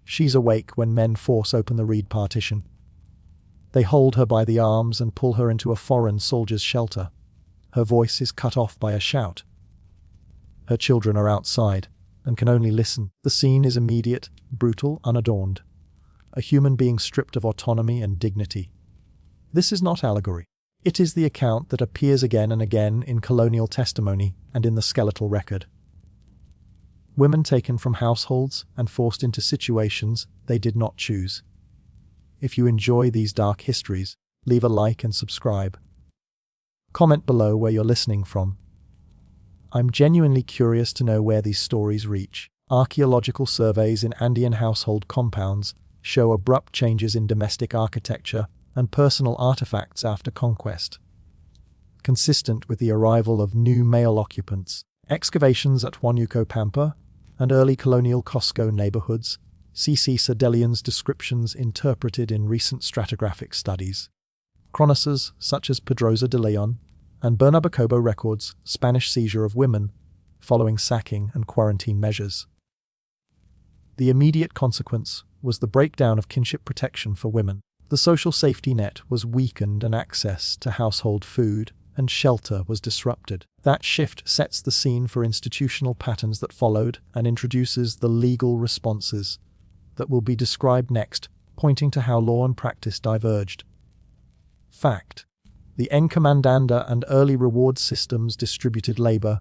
She's awake when men force open the reed partition. They hold her by the arms and pull her into a foreign soldier's shelter. Her voice is cut off by a shout. Her children are outside and can only listen. The scene is immediate, brutal, unadorned. A human being stripped of autonomy and dignity. This is not allegory. It is the account that appears again and again in colonial testimony and in the skeletal record. Women taken from households and forced into situations they did not choose. If you enjoy these dark histories, leave a like and subscribe. Comment below where you're listening from. I'm genuinely curious to know where these stories reach. Archaeological surveys in Andean household compounds show abrupt changes in domestic architecture and personal artifacts after conquest. Consistent with the arrival of new male occupants, excavations at Huánuco Pampa and early colonial Cusco neighborhoods see Cerdellion's descriptions interpreted in recent stratigraphic studies. Chroniclers such as Pedroza de Leon and Bernabacobo records Spanish seizure of women following sacking and quarantine measures. The immediate consequence was the breakdown of kinship protection for women. The social safety net was weakened and access to household food and shelter was disrupted. That shift sets the scene for institutional patterns that followed and introduces the legal responses that will be described next, pointing to how law and practice diverged. Fact: the encomendanda and early reward systems distributed labor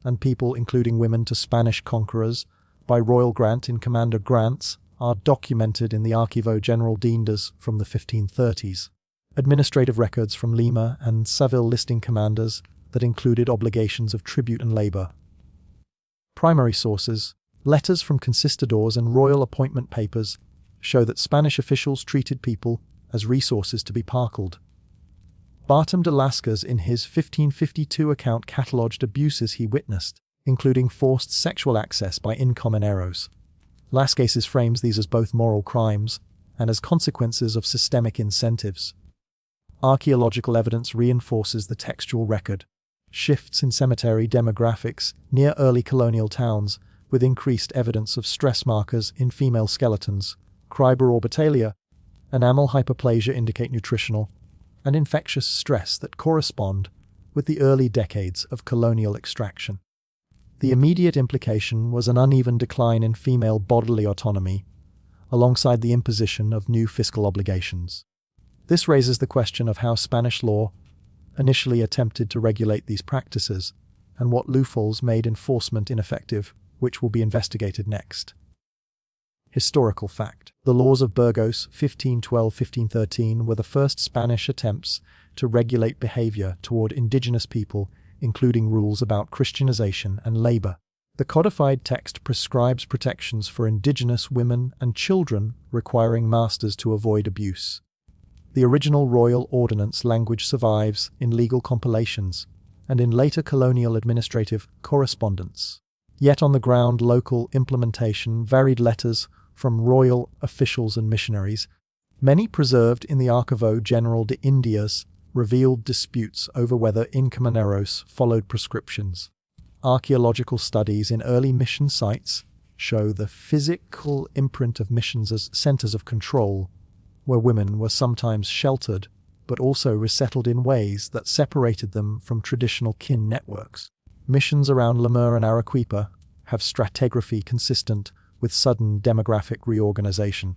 and people, including women, to Spanish conquerors by royal grant in commander grants are documented in the Archivo General de Indias from the 1530s. Administrative records from Lima and Seville listing commanders that included obligations of tribute and labor. Primary sources, letters from conquistadors and royal appointment papers, show that Spanish officials treated people as resources to be parceled. Bartom de Lascas in his 1552 account catalogued abuses he witnessed, including forced sexual access by encomenderos. Lascas frames these as both moral crimes and as consequences of systemic incentives. Archaeological evidence reinforces the textual record. Shifts in cemetery demographics near early colonial towns, with increased evidence of stress markers in female skeletons, cryobororbittalia, and amyl hyperplasia indicate nutritional and infectious stress that correspond with the early decades of colonial extraction. The immediate implication was an uneven decline in female bodily autonomy, alongside the imposition of new fiscal obligations. This raises the question of how Spanish law initially attempted to regulate these practices, and what loopholes made enforcement ineffective, which will be investigated next. Historical fact: the laws of Burgos 1512-1513 were the first Spanish attempts to regulate behavior toward indigenous people, including rules about Christianization and labor. The codified text prescribes protections for indigenous women and children, requiring masters to avoid abuse. The original royal ordinance language survives in legal compilations and in later colonial administrative correspondence. Yet on the ground, local implementation varied. Letters from royal officials and missionaries, many preserved in the Archivo General de Indias, revealed disputes over whether encomenderos followed prescriptions. Archaeological studies in early mission sites show the physical imprint of missions as centers of control, where women were sometimes sheltered, but also resettled in ways that separated them from traditional kin networks. Missions around Lemur and Arequipa have stratigraphy consistent with sudden demographic reorganization.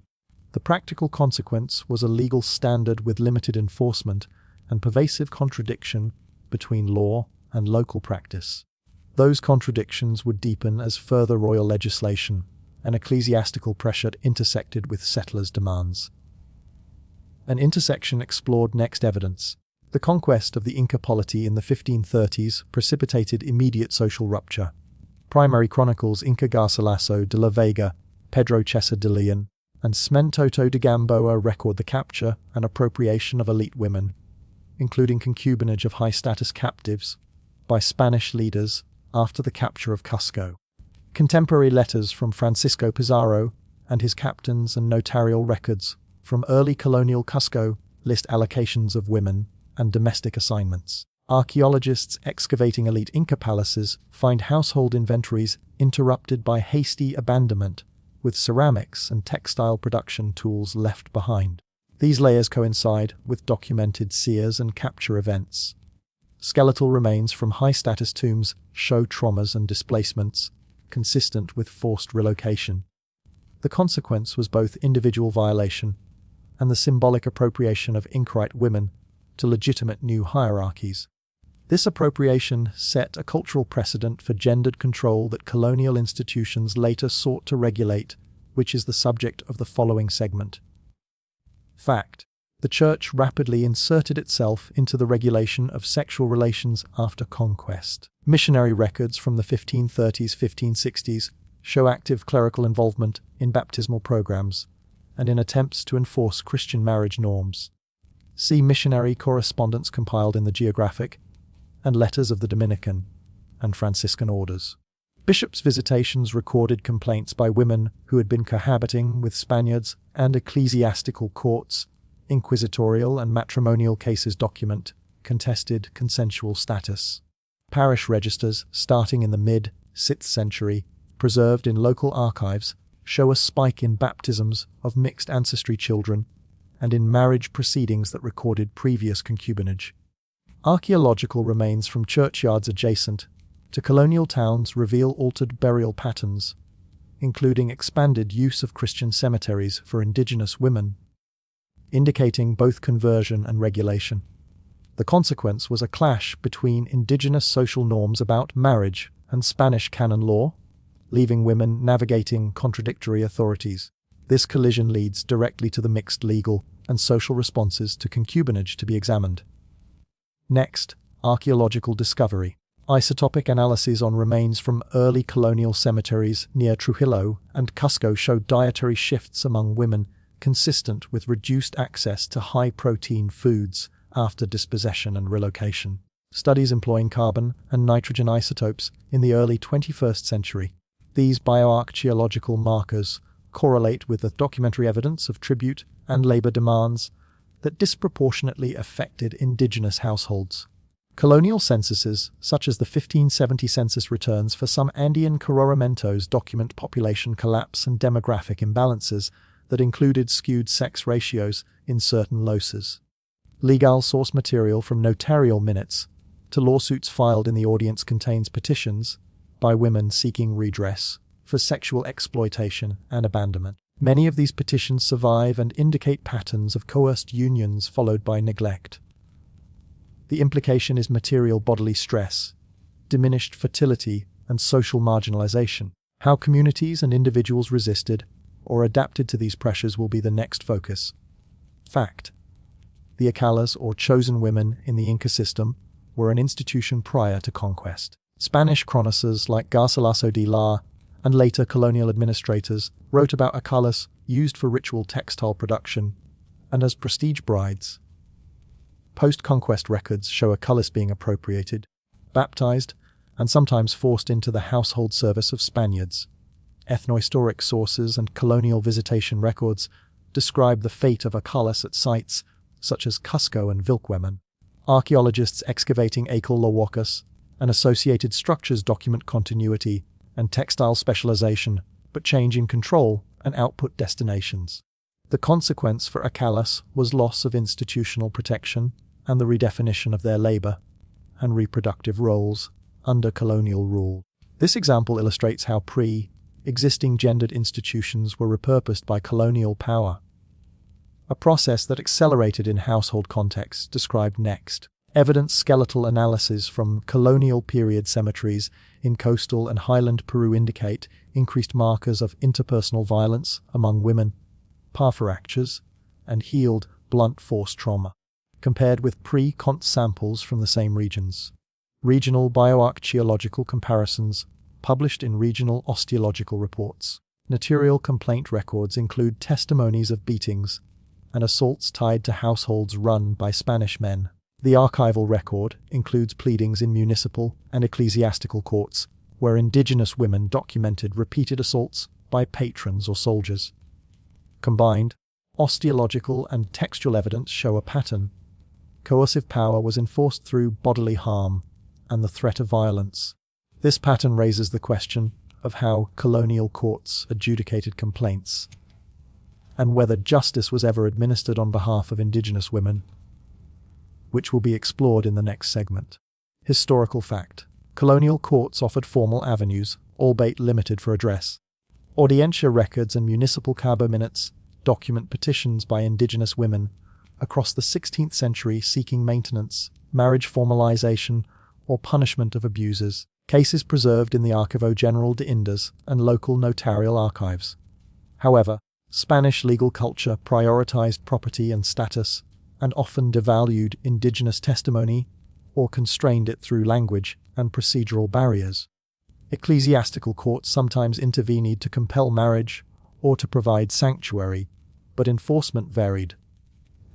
The practical consequence was a legal standard with limited enforcement and pervasive contradiction between law and local practice. Those contradictions would deepen as further royal legislation and ecclesiastical pressure intersected with settlers' demands. An intersection explored next evidence. The conquest of the Inca polity in the 1530s precipitated immediate social rupture. Primary chronicles Inca Garcilaso de la Vega, Pedro César de Leon, and Smentoto de Gamboa record the capture and appropriation of elite women, including concubinage of high-status captives, by Spanish leaders after the capture of Cusco. Contemporary letters from Francisco Pizarro and his captains and notarial records from early colonial Cusco list allocations of women and domestic assignments. Archaeologists excavating elite Inca palaces find household inventories interrupted by hasty abandonment with ceramics and textile production tools left behind. These layers coincide with documented sears and capture events. Skeletal remains from high-status tombs show traumas and displacements, consistent with forced relocation. The consequence was both individual violation and the symbolic appropriation of Incite women to legitimate new hierarchies. This appropriation set a cultural precedent for gendered control that colonial institutions later sought to regulate, which is the subject of the following segment. Fact: the Church rapidly inserted itself into the regulation of sexual relations after conquest. Missionary records from the 1530s-1560s show active clerical involvement in baptismal programs and in attempts to enforce Christian marriage norms. See missionary correspondence compiled in the Geographic and Letters of the Dominican and Franciscan orders. Bishops' visitations recorded complaints by women who had been cohabiting with Spaniards, and ecclesiastical courts, inquisitorial and matrimonial cases document contested consensual status. Parish registers, starting in the mid-6th century, preserved in local archives, show a spike in baptisms of mixed ancestry children and in marriage proceedings that recorded previous concubinage. Archaeological remains from churchyards adjacent to colonial towns reveal altered burial patterns, including expanded use of Christian cemeteries for Indigenous women, indicating both conversion and regulation. The consequence was a clash between Indigenous social norms about marriage and Spanish canon law, leaving women navigating contradictory authorities. This collision leads directly to the mixed legal and social responses to concubinage to be examined. Next, archaeological discovery. Isotopic analyses on remains from early colonial cemeteries near Trujillo and Cusco showed dietary shifts among women consistent with reduced access to high-protein foods after dispossession and relocation. Studies employing carbon and nitrogen isotopes in the early 21st century. These bioarchaeological markers correlate with the documentary evidence of tribute and labor demands that disproportionately affected Indigenous households. Colonial censuses, such as the 1570 census returns for some Andean cororamentos, document population collapse and demographic imbalances that included skewed sex ratios in certain loses. Legal source material from notarial minutes to lawsuits filed in the audience contains petitions by women seeking redress for sexual exploitation and abandonment. Many of these petitions survive and indicate patterns of coerced unions followed by neglect. The implication is material bodily stress, diminished fertility, and social marginalization. How communities and individuals resisted or adapted to these pressures will be the next focus. Fact: the Acalas, or chosen women in the Inca system, were an institution prior to conquest. Spanish chroniclers like Garcilaso de la and later colonial administrators wrote about Acalas used for ritual textile production and as prestige brides. Post-conquest records show Acalas being appropriated, baptized, and sometimes forced into the household service of Spaniards. Ethnohistoric sources and colonial visitation records describe the fate of Acalas at sites such as Cusco and Vilcuemen. Archaeologists excavating Acal and associated structures document continuity and textile specialization, but change in control and output destinations. The consequence for Acalas was loss of institutional protection and the redefinition of their labor and reproductive roles under colonial rule. This example illustrates how pre-existing gendered institutions were repurposed by colonial power, a process that accelerated in household contexts described next. Evidence skeletal analyses from colonial period cemeteries in coastal and highland Peru indicate increased markers of interpersonal violence among women, fractures, and healed blunt force trauma, compared with pre-cont samples from the same regions. Regional bioarchaeological comparisons published in regional osteological reports. Notarial complaint records include testimonies of beatings and assaults tied to households run by Spanish men. The archival record includes pleadings in municipal and ecclesiastical courts, where Indigenous women documented repeated assaults by patrons or soldiers. Combined, osteological and textual evidence show a pattern. Coercive power was enforced through bodily harm and the threat of violence. This pattern raises the question of how colonial courts adjudicated complaints, and whether justice was ever administered on behalf of Indigenous women, which will be explored in the next segment. Historical fact. Colonial courts offered formal avenues, albeit limited for redress. Audiencia records and municipal cabo minutes document petitions by Indigenous women across the 16th century seeking maintenance, marriage formalization, or punishment of abusers. Cases preserved in the Archivo General de Indias and local notarial archives. However, Spanish legal culture prioritized property and status and often devalued Indigenous testimony or constrained it through language and procedural barriers. Ecclesiastical courts sometimes intervened to compel marriage or to provide sanctuary, but enforcement varied.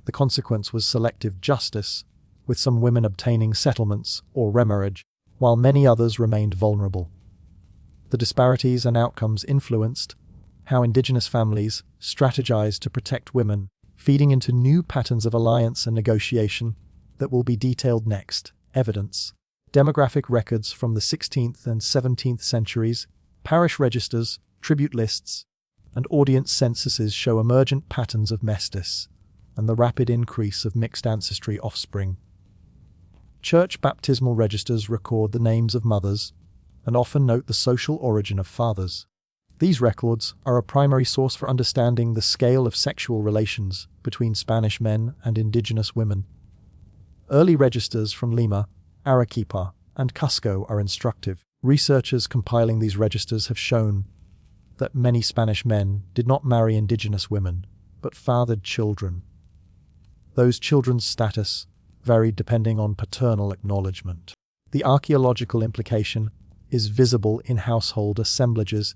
The consequence was selective justice, with some women obtaining settlements or remarriage, while many others remained vulnerable. The disparities and outcomes influenced how Indigenous families strategized to protect women, feeding into new patterns of alliance and negotiation that will be detailed next. Evidence. Demographic records from the 16th and 17th centuries, parish registers, tribute lists, and audience censuses show emergent patterns of mestiz and the rapid increase of mixed ancestry offspring. Church baptismal registers record the names of mothers and often note the social origin of fathers. These records are a primary source for understanding the scale of sexual relations between Spanish men and Indigenous women. Early registers from Lima, Arequipa, and Cusco are instructive. Researchers compiling these registers have shown that many Spanish men did not marry Indigenous women, but fathered children. Those children's status varied depending on paternal acknowledgement. The archaeological implication is visible in household assemblages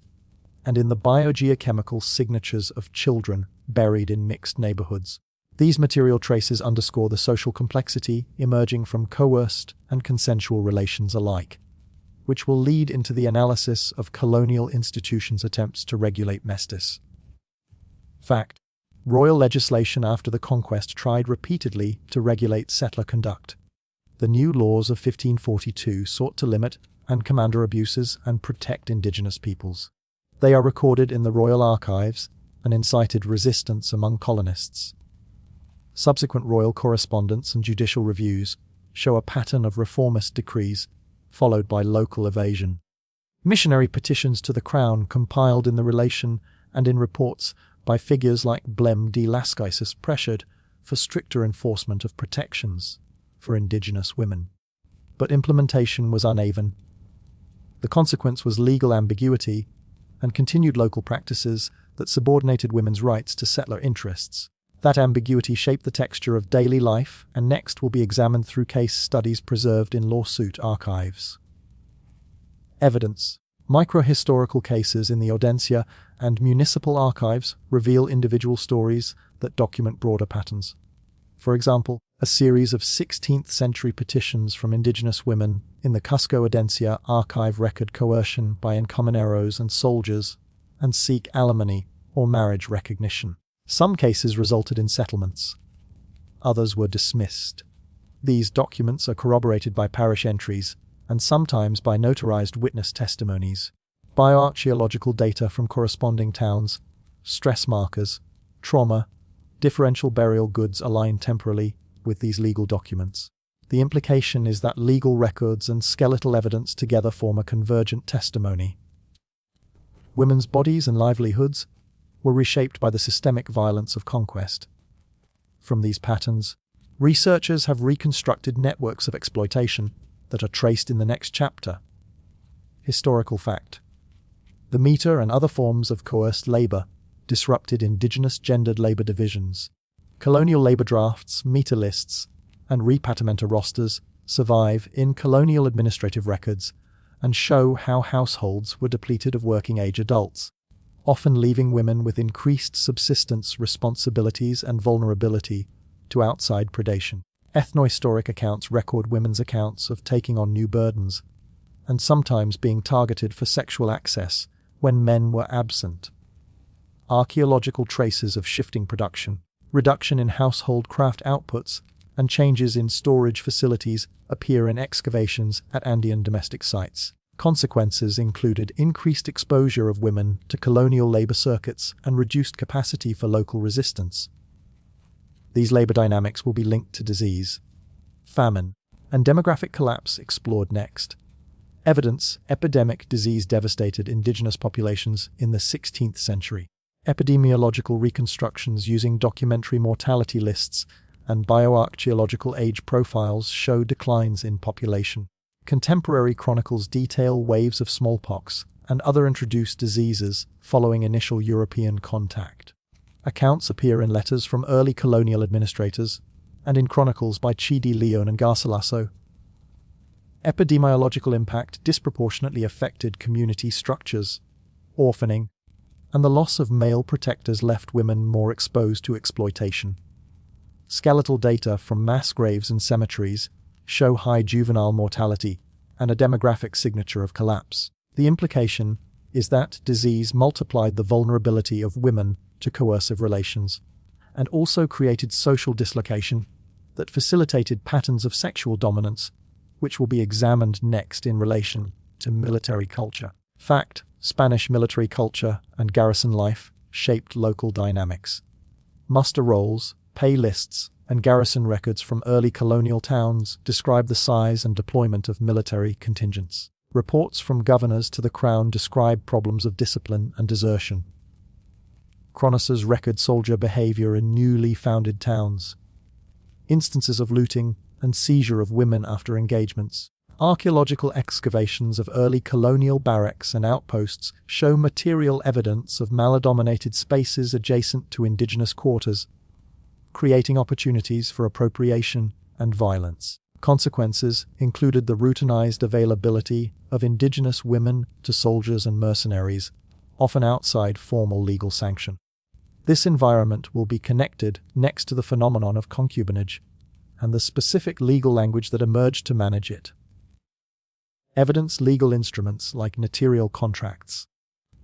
and in the biogeochemical signatures of children buried in mixed neighborhoods. These material traces underscore the social complexity emerging from coerced and consensual relations alike, which will lead into the analysis of colonial institutions' attempts to regulate mestiz. Fact. Royal legislation after the Conquest tried repeatedly to regulate settler conduct. The new laws of 1542 sought to limit and commander abuses and protect Indigenous peoples. They are recorded in the royal archives and incited resistance among colonists. Subsequent royal correspondence and judicial reviews show a pattern of reformist decrees, followed by local evasion. Missionary petitions to the crown compiled in the relation and in reports by figures like Blem de Lascasis pressured for stricter enforcement of protections for Indigenous women. But implementation was uneven. The consequence was legal ambiguity and continued local practices that subordinated women's rights to settler interests. That ambiguity shaped the texture of daily life and next will be examined through case studies preserved in lawsuit archives. Evidence. Microhistorical cases in the Audiencia and municipal archives reveal individual stories that document broader patterns. For example, a series of 16th century petitions from Indigenous women in the Cusco Audiencia archive record coercion by encomineros and soldiers and seek alimony or marriage recognition. Some cases resulted in settlements. Others were dismissed. These documents are corroborated by parish entries and sometimes by notarized witness testimonies. Bioarchaeological data from corresponding towns, stress markers, trauma, differential burial goods align temporally with these legal documents. The implication is that legal records and skeletal evidence together form a convergent testimony. Women's bodies and livelihoods were reshaped by the systemic violence of conquest. From these patterns, researchers have reconstructed networks of exploitation that are traced in the next chapter. Historical fact. The meter and other forms of coerced labor disrupted Indigenous gendered labor divisions. Colonial labor drafts, meter lists, and repatriamento rosters survive in colonial administrative records and show how households were depleted of working-age adults, often leaving women with increased subsistence responsibilities and vulnerability to outside predation. Ethnohistoric accounts record women's accounts of taking on new burdens, and sometimes being targeted for sexual access when men were absent. Archaeological traces of shifting production, reduction in household craft outputs, and changes in storage facilities appear in excavations at Andean domestic sites. Consequences included increased exposure of women to colonial labor circuits and reduced capacity for local resistance. These labor dynamics will be linked to disease, famine, and demographic collapse explored next. Evidence: epidemic disease devastated indigenous populations in the 16th century. Epidemiological reconstructions using documentary mortality lists and bioarchaeological age profiles show declines in population. Contemporary chronicles detail waves of smallpox and other introduced diseases following initial European contact. Accounts appear in letters from early colonial administrators and in chronicles by Chidi Leon and Garcilaso. Epidemiological impact disproportionately affected community structures. Orphaning and the loss of male protectors left women more exposed to exploitation. Skeletal data from mass graves and cemeteries show high juvenile mortality and a demographic signature of collapse. The implication is that disease multiplied the vulnerability of women to coercive relations and also created social dislocation that facilitated patterns of sexual dominance, which will be examined next in relation to military culture. Fact: Spanish military culture and garrison life shaped local dynamics. Muster rolls, pay lists, and garrison records from early colonial towns describe the size and deployment of military contingents. Reports from governors to the crown describe problems of discipline and desertion. Chroniclers record soldier behavior in newly founded towns. Instances of looting and seizure of women after engagements. Archaeological excavations of early colonial barracks and outposts show material evidence of male-dominated spaces adjacent to indigenous quarters, creating opportunities for appropriation and violence. Consequences included the routinized availability of indigenous women to soldiers and mercenaries, often outside formal legal sanction. This environment will be connected next to the phenomenon of concubinage and the specific legal language that emerged to manage it. Evidence: legal instruments like notarial contracts.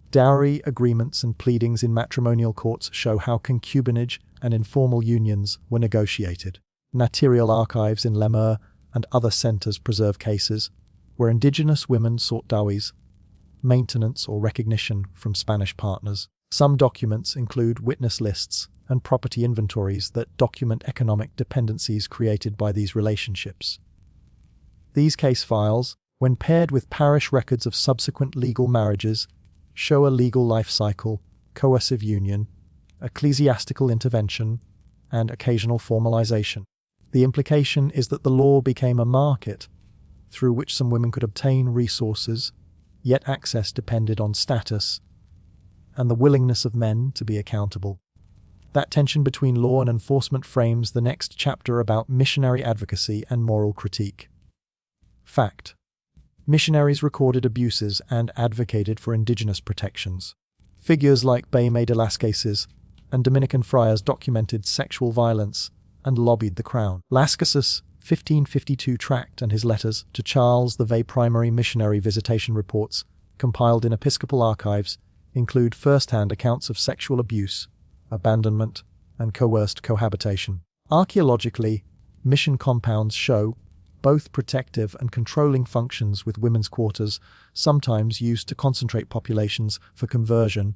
Dowry agreements and pleadings in matrimonial courts show how concubinage and informal unions were negotiated. Notarial archives in Lemur and other centers preserve cases where indigenous women sought dowries, maintenance or recognition from Spanish partners. Some documents include witness lists and property inventories that document economic dependencies created by these relationships. These case files, when paired with parish records of subsequent legal marriages, show a legal life cycle, coercive union, ecclesiastical intervention, and occasional formalization. The implication is that the law became a market through which some women could obtain resources, yet access depended on status and the willingness of men to be accountable. That tension between law and enforcement frames the next chapter about missionary advocacy and moral critique. Fact: missionaries recorded abuses and advocated for indigenous protections. Figures like Baime de las Casas and Dominican friars documented sexual violence and lobbied the crown. Lascasus' 1552 tract and his letters to Charles the Vay primary missionary visitation reports, compiled in episcopal archives, include first-hand accounts of sexual abuse, abandonment, and coerced cohabitation. Archaeologically, mission compounds show both protective and controlling functions, with women's quarters sometimes used to concentrate populations for conversion,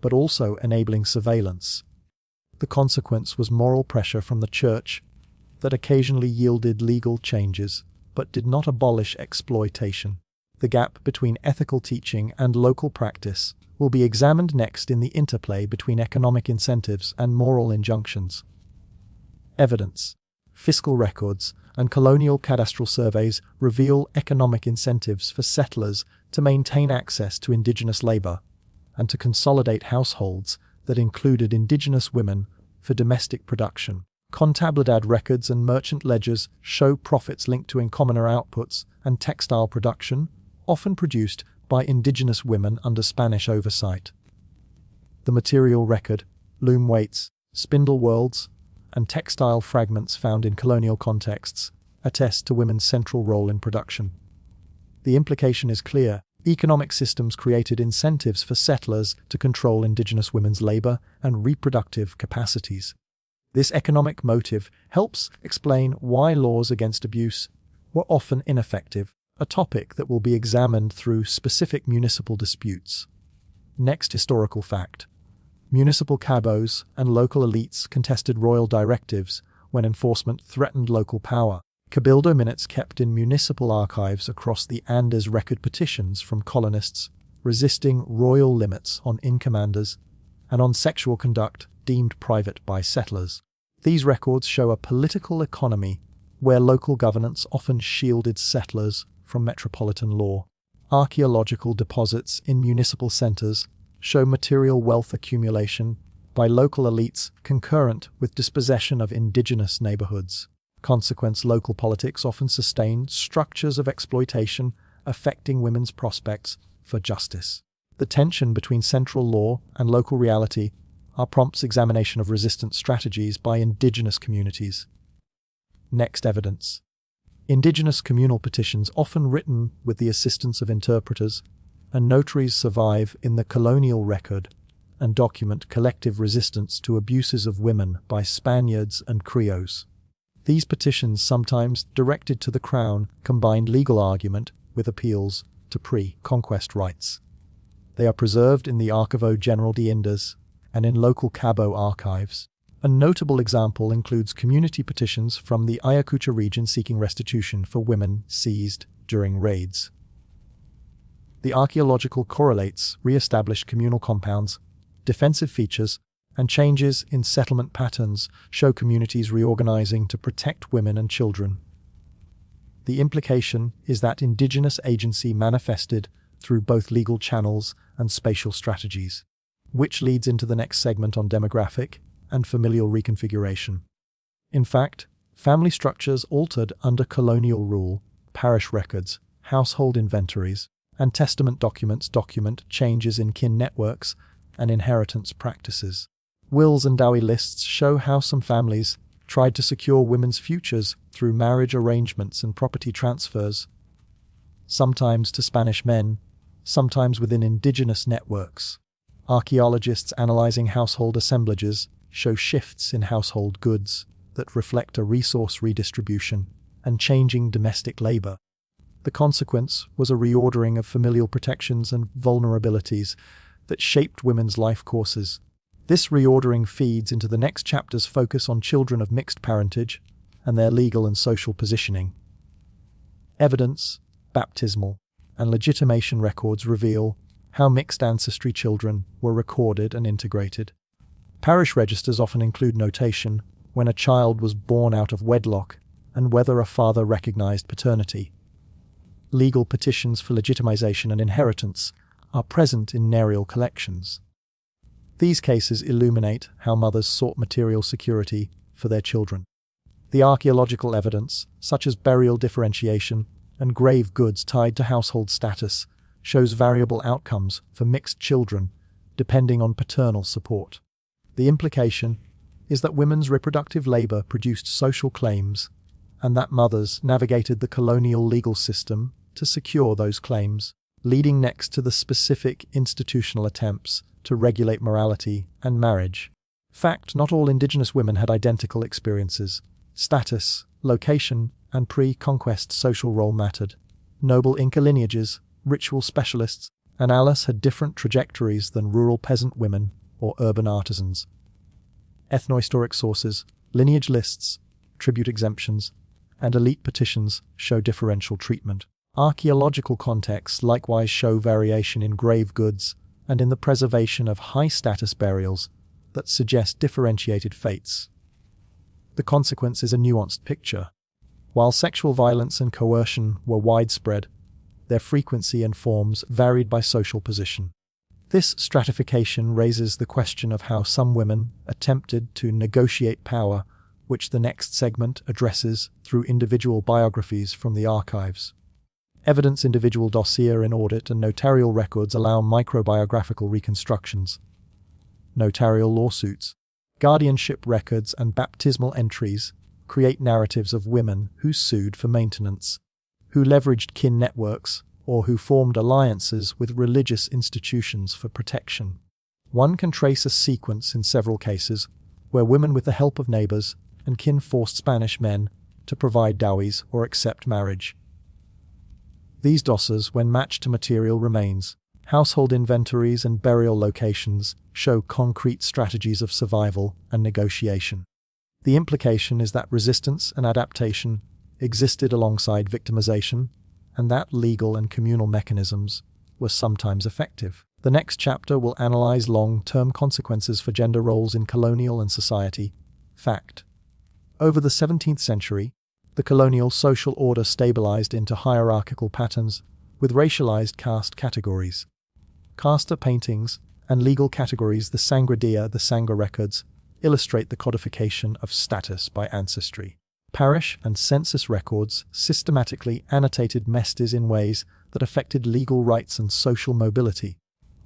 but also enabling surveillance. The consequence was moral pressure from the church that occasionally yielded legal changes, but did not abolish exploitation. The gap between ethical teaching and local practice will be examined next in the interplay between economic incentives and moral injunctions. Evidence: fiscal records and colonial cadastral surveys reveal economic incentives for settlers to maintain access to indigenous labor and to consolidate households that included indigenous women for domestic production. Contabilidad records and merchant ledgers show profits linked to commoner outputs and textile production, often produced by indigenous women under Spanish oversight. The material record, loom weights, spindle whorls, and textile fragments found in colonial contexts attest to women's central role in production. The implication is clear: economic systems created incentives for settlers to control indigenous women's labor and reproductive capacities. This economic motive helps explain why laws against abuse were often ineffective. a topic that will be examined through specific municipal disputes. Next historical fact. Municipal cabos and local elites contested royal directives when enforcement threatened local power. Cabildo minutes kept in municipal archives across the Andes record petitions from colonists resisting royal limits on in-commanders and on sexual conduct deemed private by settlers. These records show a political economy where local governance often shielded settlers from metropolitan law. Archaeological deposits in municipal centers show material wealth accumulation by local elites concurrent with dispossession of indigenous neighborhoods. Consequence, local politics often sustain structures of exploitation affecting women's prospects for justice. The tension between central law and local reality prompts examination of resistance strategies by indigenous communities. Next, evidence. Indigenous communal petitions, often written with the assistance of interpreters and notaries, survive in the colonial record and document collective resistance to abuses of women by Spaniards and Creoles. These petitions, sometimes directed to the crown, combined legal argument with appeals to pre-conquest rights. They are preserved in the Archivo General de Indias and in local Cabo archives. A notable example includes community petitions from the Ayacucho region seeking restitution for women seized during raids. The archaeological correlates re-established communal compounds, defensive features, and changes in settlement patterns show communities reorganizing to protect women and children. The implication is that indigenous agency manifested through both legal channels and spatial strategies, which leads into the next segment on demographic and familial reconfiguration. In fact, family structures altered under colonial rule, parish records, household inventories, and testament documents document changes in kin networks and inheritance practices. Wills and dowry lists show how some families tried to secure women's futures through marriage arrangements and property transfers, sometimes to Spanish men, sometimes within indigenous networks. Archaeologists analyzing household assemblages show shifts in household goods that reflect a resource redistribution and changing domestic labor. The consequence was a reordering of familial protections and vulnerabilities that shaped women's life courses. This reordering feeds into the next chapter's focus on children of mixed parentage and their legal and social positioning. Evidence, baptismal, and legitimation records reveal how mixed ancestry children were recorded and integrated. Parish registers often include notation when a child was born out of wedlock and whether a father recognized paternity. Legal petitions for legitimization and inheritance are present in narial collections. These cases illuminate how mothers sought material security for their children. The archaeological evidence, such as burial differentiation and grave goods tied to household status, shows variable outcomes for mixed children depending on paternal support. The implication is that women's reproductive labor produced social claims and that mothers navigated the colonial legal system to secure those claims, leading next to the specific institutional attempts to regulate morality and marriage. Fact, not all indigenous women had identical experiences. Status, location, and pre-conquest social role mattered. Noble Inca lineages, ritual specialists, and allies had different trajectories than rural peasant women or urban artisans. Ethnohistoric sources, lineage lists, tribute exemptions, and elite petitions show differential treatment. Archaeological contexts likewise show variation in grave goods and in the preservation of high-status burials that suggest differentiated fates. The consequence is a nuanced picture. While sexual violence and coercion were widespread, their frequency and forms varied by social position. This stratification raises the question of how some women attempted to negotiate power, which the next segment addresses through individual biographies from the archives. Evidence, individual dossier in audit and notarial records allow microbiographical reconstructions. Notarial lawsuits, guardianship records, and baptismal entries create narratives of women who sued for maintenance, who leveraged kin networks, or who formed alliances with religious institutions for protection. One can trace a sequence in several cases where women, with the help of neighbors and kin, forced Spanish men to provide dowries or accept marriage. These dosas, when matched to material remains, household inventories and burial locations, show concrete strategies of survival and negotiation. The implication is that resistance and adaptation existed alongside victimization, and that legal and communal mechanisms were sometimes effective. The next chapter will analyze long-term consequences for gender roles in colonial and society. Fact. Over the 17th century, the colonial social order stabilized into hierarchical patterns with racialized caste categories. Caste paintings and legal categories, the Sangre the Sangre records, illustrate the codification of status by ancestry. Parish and census records systematically annotated mestes in ways that affected legal rights and social mobility.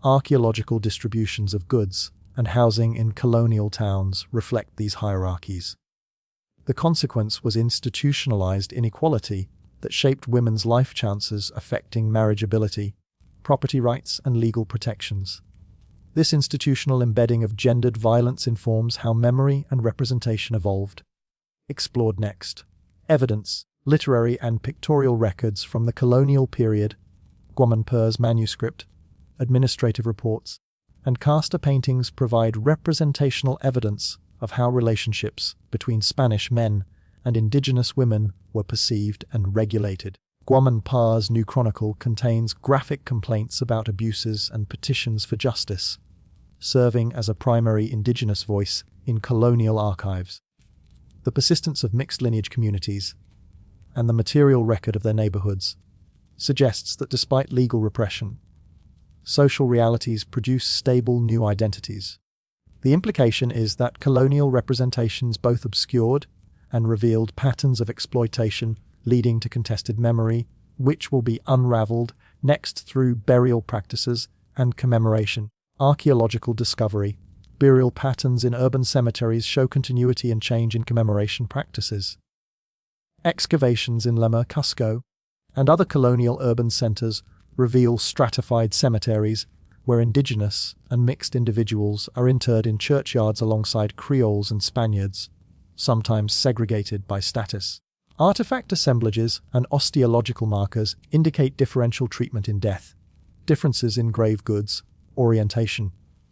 Archaeological distributions of goods and housing in colonial towns reflect these hierarchies. The consequence was institutionalized inequality that shaped women's life chances, affecting marriageability, property rights, and legal protections. This institutional embedding of gendered violence informs how memory and representation evolved. Explored next. Evidence, literary and pictorial records from the colonial period, Guamanpur's manuscript, administrative reports, and caste paintings provide representational evidence of how relationships between Spanish men and indigenous women were perceived and regulated. Guamanpur's New Chronicle contains graphic complaints about abuses and petitions for justice, serving as a primary indigenous voice in colonial archives. The persistence of mixed lineage communities and the material record of their neighborhoods suggests that despite legal repression, social realities produce stable new identities. The implication is that colonial representations both obscured and revealed patterns of exploitation, leading to contested memory, which will be unraveled next through burial practices and commemoration. Archaeological discovery. Burial patterns in urban cemeteries show continuity and change in commemoration practices. Excavations in Lima, Cusco, and other colonial urban centers reveal stratified cemeteries where indigenous and mixed individuals are interred in churchyards alongside Creoles and Spaniards, sometimes segregated by status. Artifact assemblages and osteological markers indicate differential treatment in death, differences in grave goods, orientation,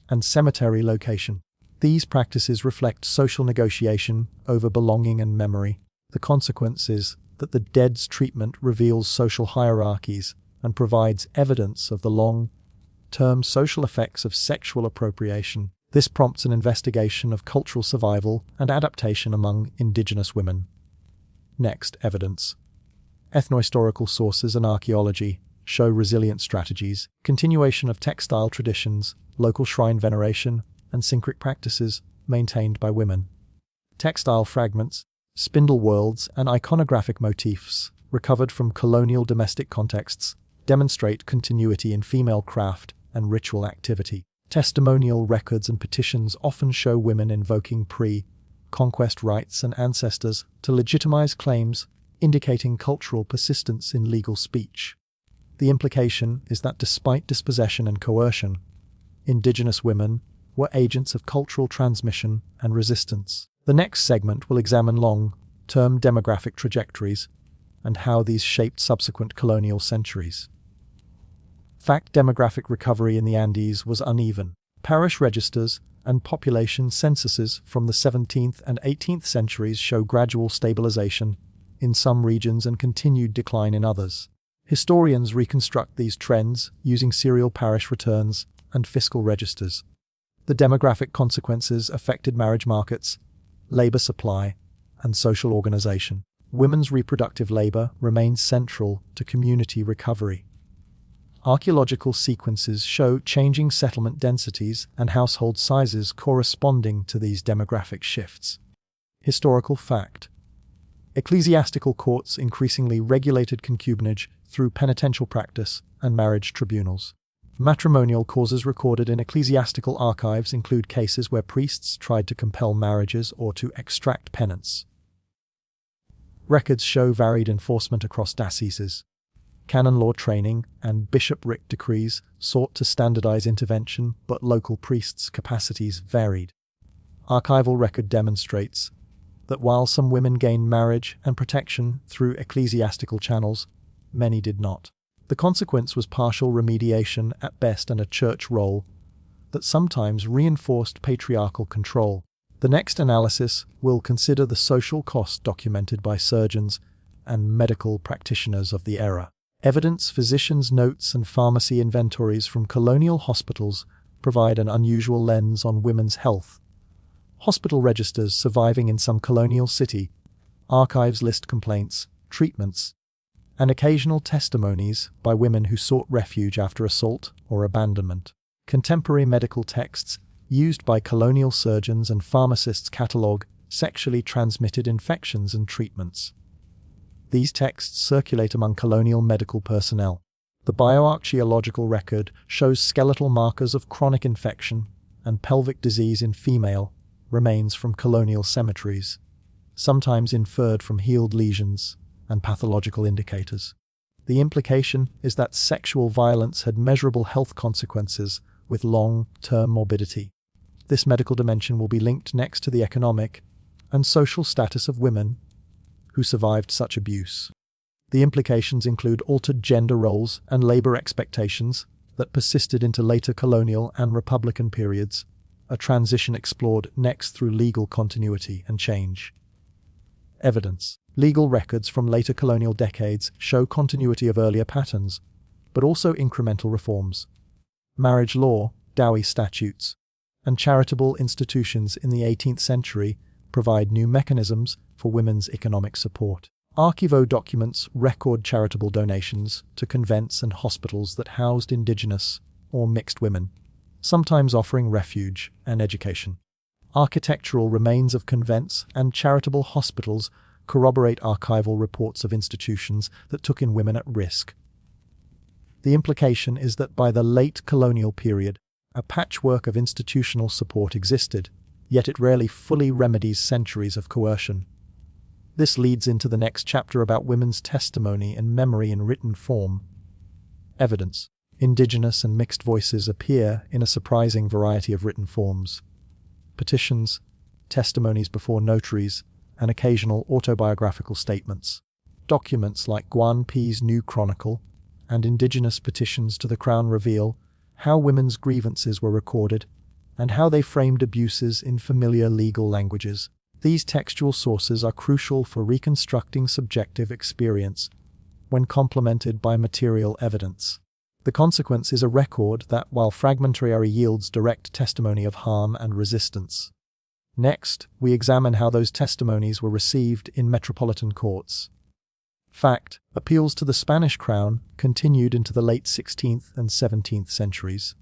and cemetery location. These practices reflect social negotiation over belonging and memory. The consequence is that the dead's treatment reveals social hierarchies and provides evidence of the long-term social effects of sexual appropriation. This prompts an investigation of cultural survival and adaptation among indigenous women. Next, evidence. Ethnohistorical sources and archaeology show resilient strategies, continuation of textile traditions, local shrine veneration, and syncretic practices maintained by women. Textile fragments, spindle worlds, and iconographic motifs recovered from colonial domestic contexts demonstrate continuity in female craft and ritual activity. Testimonial records and petitions often show women invoking pre-conquest rights and ancestors to legitimize claims, indicating cultural persistence in legal speech. The implication is that despite dispossession and coercion, indigenous women were agents of cultural transmission and resistance. The next segment will examine long-term demographic trajectories and how these shaped subsequent colonial centuries. Fact: demographic recovery in the Andes was uneven. Parish registers and population censuses from the 17th and 18th centuries show gradual stabilization in some regions and continued decline in others. Historians reconstruct these trends using serial parish returns and fiscal registers. The demographic consequences affected marriage markets, labor supply, and social organization. Women's reproductive labor remains central to community recovery. Archaeological sequences show changing settlement densities and household sizes corresponding to these demographic shifts. Historical fact: ecclesiastical courts increasingly regulated concubinage through penitential practice and marriage tribunals. Matrimonial causes recorded in ecclesiastical archives include cases where priests tried to compel marriages or to extract penance. Records show varied enforcement across dioceses. Canon law training and bishopric decrees sought to standardize intervention, but local priests' capacities varied. Archival record demonstrates that while some women gained marriage and protection through ecclesiastical channels, many did not. The consequence was partial remediation at best and a church role that sometimes reinforced patriarchal control. The next analysis will consider the social cost documented by surgeons and medical practitioners of the era. Evidence, physicians' notes, and pharmacy inventories from colonial hospitals provide an unusual lens on women's health. Hospital registers surviving in some colonial city, archives list complaints, treatments, and occasional testimonies by women who sought refuge after assault or abandonment. Contemporary medical texts used by colonial surgeons and pharmacists catalogue sexually transmitted infections and treatments. These texts circulate among colonial medical personnel. The bioarchaeological record shows skeletal markers of chronic infection and pelvic disease in female remains from colonial cemeteries, sometimes inferred from healed lesions and pathological indicators. The implication is that sexual violence had measurable health consequences with long-term morbidity. This medical dimension will be linked next to the economic and social status of women who survived such abuse. The implications include altered gender roles and labor expectations that persisted into later colonial and Republican periods, a transition explored next through legal continuity and change. Evidence. Legal records from later colonial decades show continuity of earlier patterns, but also incremental reforms. Marriage law, dowry statutes, and charitable institutions in the 18th century provide new mechanisms for women's economic support. Archivo documents record charitable donations to convents and hospitals that housed Indigenous or mixed women, sometimes offering refuge and education. Architectural remains of convents and charitable hospitals corroborate archival reports of institutions that took in women at risk. The implication is that by the late colonial period, a patchwork of institutional support existed, yet it rarely fully remedies centuries of coercion. This leads into the next chapter about women's testimony and memory in written form. Evidence. Indigenous and mixed voices appear in a surprising variety of written forms. Petitions, testimonies before notaries, and occasional autobiographical statements. Documents like Guan Pi's New Chronicle and Indigenous petitions to the Crown reveal how women's grievances were recorded and how they framed abuses in familiar legal languages. These textual sources are crucial for reconstructing subjective experience when complemented by material evidence. The consequence is a record that, while fragmentary, yields direct testimony of harm and resistance. Next, we examine how those testimonies were received in metropolitan courts. Fact. Appeals to the Spanish crown continued into the late 16th and 17th centuries.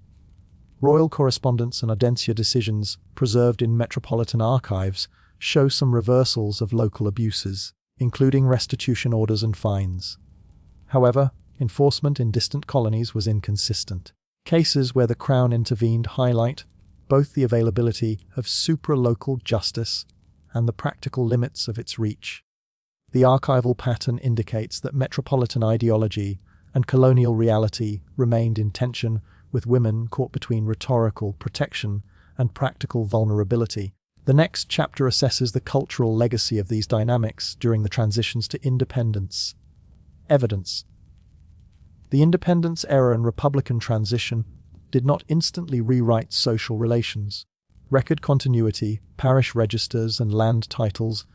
Royal correspondence and audiencia decisions preserved in metropolitan archives show some reversals of local abuses, including restitution orders and fines. However, enforcement in distant colonies was inconsistent. Cases where the Crown intervened highlight both the availability of supra-local justice and the practical limits of its reach. The archival pattern indicates that metropolitan ideology and colonial reality remained in tension, with women caught between rhetorical protection and practical vulnerability. The next chapter assesses the cultural legacy of these dynamics during the transitions to independence. Evidence. The independence era and Republican transition did not instantly rewrite social relations. Record continuity, parish registers, and land titles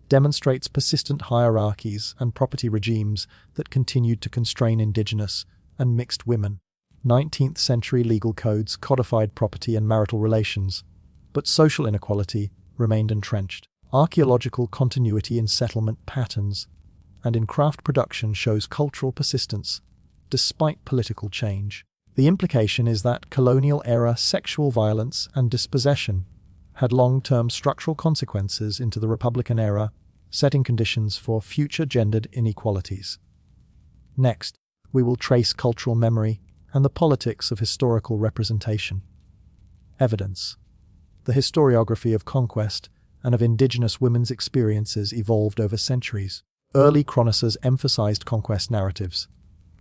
demonstrates persistent hierarchies and property regimes that continued to constrain Indigenous and mixed women. 19th century legal codes codified property and marital relations, but social inequality remained entrenched. Archaeological continuity in settlement patterns and in craft production shows cultural persistence, despite political change. The implication is that colonial-era sexual violence and dispossession had long-term structural consequences into the Republican era, setting conditions for future gendered inequalities. Next, we will trace cultural memory and the politics of historical representation. Evidence. The historiography of conquest and of Indigenous women's experiences evolved over centuries. Early chroniclers emphasized conquest narratives.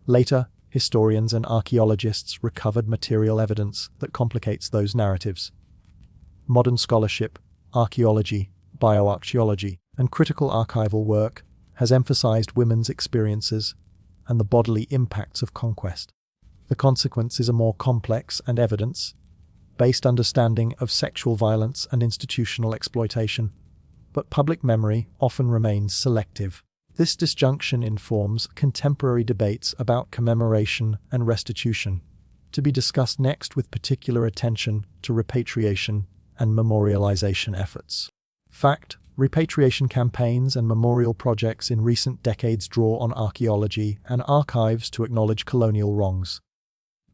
Later, historians and archaeologists recovered material evidence that complicates those narratives. Modern scholarship, archaeology, bioarchaeology, and critical archival work has emphasized women's experiences and the bodily impacts of conquest. The consequence is a more complex and evidence-based understanding of sexual violence and institutional exploitation, but public memory often remains selective. This disjunction informs contemporary debates about commemoration and restitution, to be discussed next with particular attention to repatriation and memorialization efforts. Fact: repatriation campaigns and memorial projects in recent decades draw on archaeology and archives to acknowledge colonial wrongs.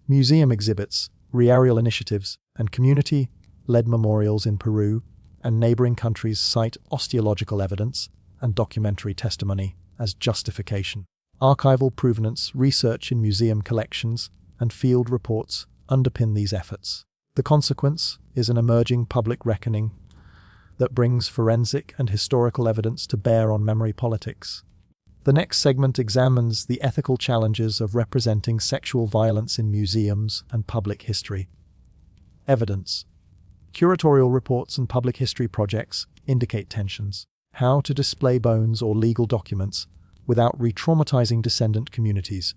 Museum exhibits, reaerial initiatives, and community-led memorials in Peru and neighboring countries cite osteological evidence and documentary testimony as justification. Archival provenance, research in museum collections, and field reports underpin these efforts. The consequence is an emerging public reckoning that brings forensic and historical evidence to bear on memory politics. The next segment examines the ethical challenges of representing sexual violence in museums and public history. Evidence. Curatorial reports and public history projects indicate tensions. How to display bones or legal documents without re-traumatizing descendant communities.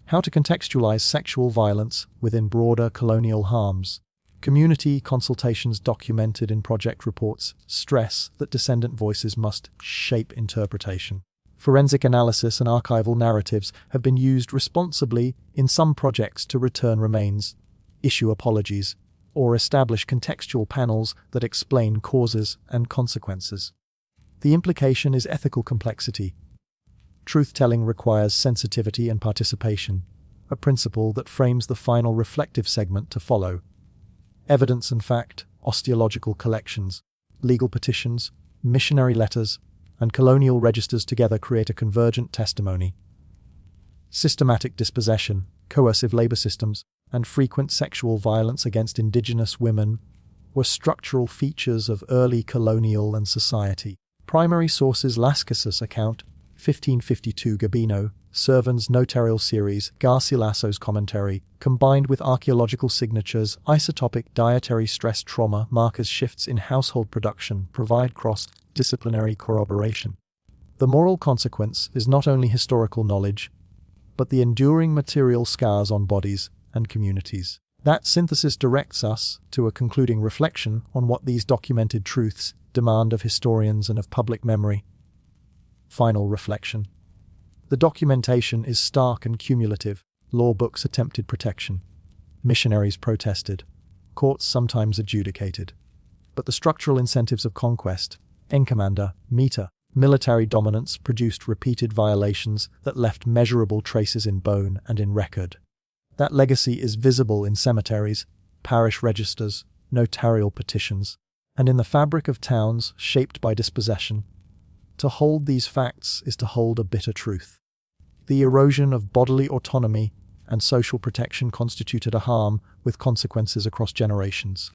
How to contextualize sexual violence within broader colonial harms. Community consultations documented in project reports stress that descendant voices must shape interpretation. Forensic analysis and archival narratives have been used responsibly in some projects to return remains, issue apologies, or establish contextual panels that explain causes and consequences. The implication is ethical complexity. Truth-telling requires sensitivity and participation, a principle that frames the final reflective segment to follow. Evidence and fact, osteological collections, legal petitions, missionary letters, and colonial registers together create a convergent testimony. Systematic dispossession, coercive labor systems, and frequent sexual violence against Indigenous women were structural features of early colonial and society. Primary sources: Lascas's account, 1552, Gabino, Servan's notarial series, Garcilaso's commentary, combined with archaeological signatures, isotopic dietary stress trauma markers, shifts in household production provide cross-disciplinary corroboration. The moral consequence is not only historical knowledge, but the enduring material scars on bodies and communities. That synthesis directs us to a concluding reflection on what these documented truths demand of historians and of public memory. Final reflection. The documentation is stark and cumulative. Law books attempted protection. Missionaries protested. Courts sometimes adjudicated. But the structural incentives of conquest, encomienda, meta, military dominance produced repeated violations that left measurable traces in bone and in record. That legacy is visible in cemeteries, parish registers, notarial petitions, and in the fabric of towns shaped by dispossession. To hold these facts is to hold a bitter truth. The erosion of bodily autonomy and social protection constituted a harm with consequences across generations.